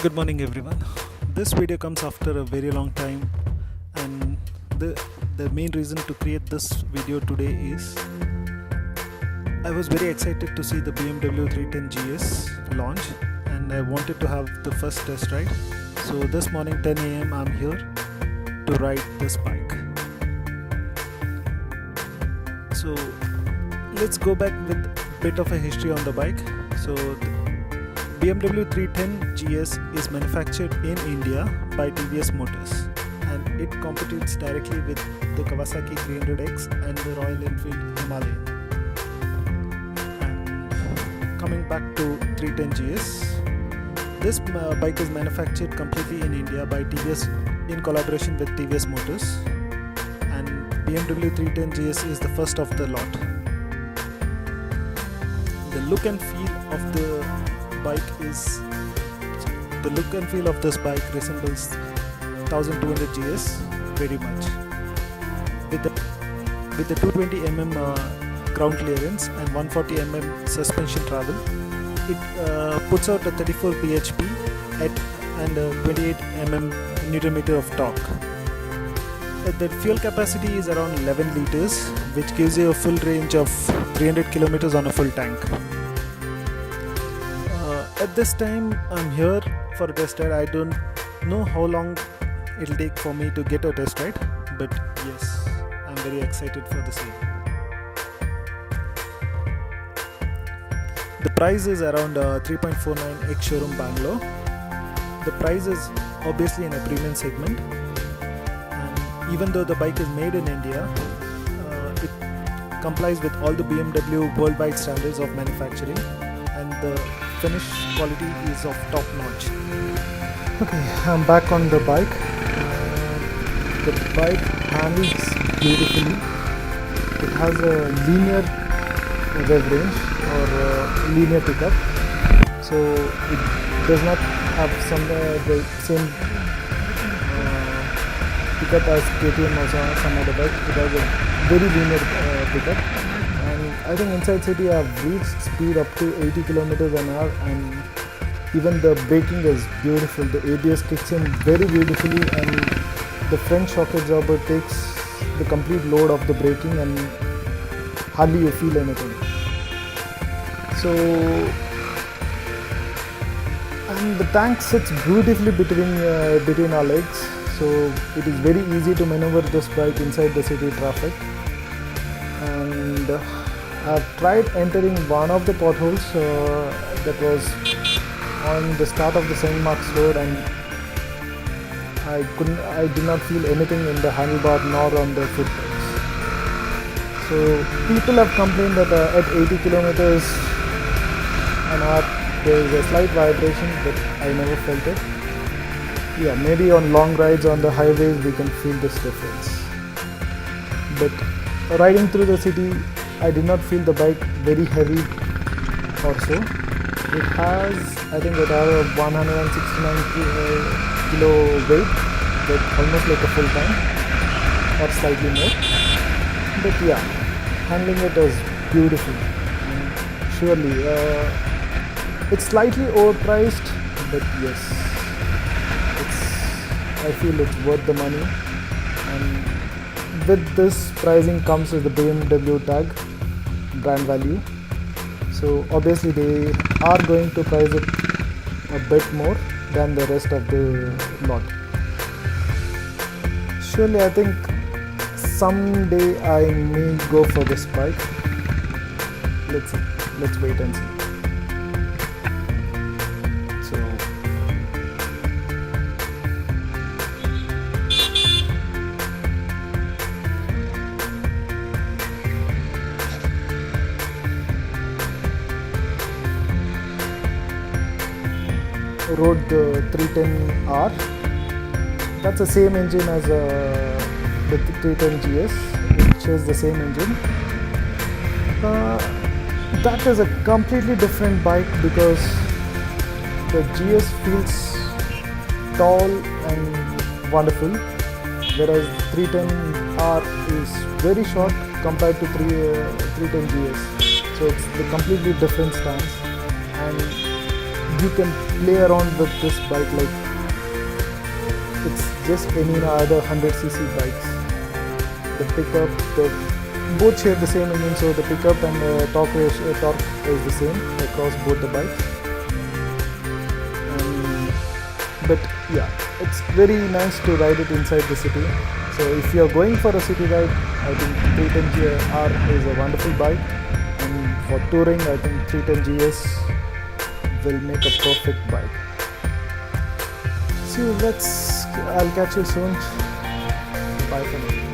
Good morning everyone. This video comes after a very long time, and the main reason to create this video today is I was very excited to see the BMW 310GS launch, and I wanted to have the first test ride. So this morning 10 a.m. I'm here to ride this bike. So let's go back with a bit of a history on the bike. So BMW 310GS is manufactured in India by TVS Motors, and it competes directly with the Kawasaki 300X and the Royal Enfield Himalayan. And coming back to 310GS, this bike is manufactured completely in India by TVS in collaboration with TVS Motors, and BMW 310GS is the first of the lot. The look and feel of this bike resembles 1200GS very much. With the 220mm ground clearance and 140mm suspension travel, it puts out a 34 bhp and 28 Nm of torque. The fuel capacity is around 11 liters, which gives you a full range of 300 km on a full tank. At this time I'm here for a test ride. I don't know how long it'll take for me to get a test ride, but yes, I'm very excited for the same. The price is around 3.49 ex-showroom Bangalore. The price is obviously in a premium segment, and even though the bike is made in India, it complies with all the BMW worldwide standards of manufacturing, and the finish quality is of top notch. Okay, I'm back on the bike. The bike handles beautifully. It has a linear rev range or linear pickup, so it does not have the same pickup as KTM or some other bike. It has a very linear pickup. I think inside city I've reached speed up to 80 km an hour, and even the braking is beautiful. The ABS kicks in very beautifully, and the front shock absorber takes the complete load of the braking, and hardly you feel anything. So, and the tank sits beautifully between our legs, so it is very easy to maneuver this bike inside the city traffic. And I've tried entering one of the potholes that was on the start of the St. Mark's Road, and I did not feel anything in the handlebar nor on the foot brakes. So people have complained that at 80 kilometers an hour there is a slight vibration, but I never felt it. Yeah, maybe on long rides on the highways we can feel this difference. But riding through the city, I did not feel the bike very heavy or so. It has, I think it has a 169 kilo weight, but almost like a full tank or slightly more. But yeah, handling it is beautiful. And surely, it's slightly overpriced, but yes, I feel it's worth the money. And with this pricing comes with the BMW tag, brand value. So obviously they are going to price it a bit more than the rest of the lot. Surely I think someday I may go for this bike. Let's wait and see. Rode the 310R. That's the same engine as the 310GS. It shares the same engine. That is a completely different bike because the GS feels tall and wonderful, whereas 310R is very short compared to 310GS. So it's the completely different stance, and you can play around with this bike like it's just any other 100cc bikes. The pickup, both share the same engine, so the pickup and the torque is the same across both the bikes. But yeah, it's very nice to ride it inside the city. So if you're going for a city ride, I think 310GR is a wonderful bike, and for touring I think 310GS will make a perfect bike. So I'll catch you soon. Bye for now.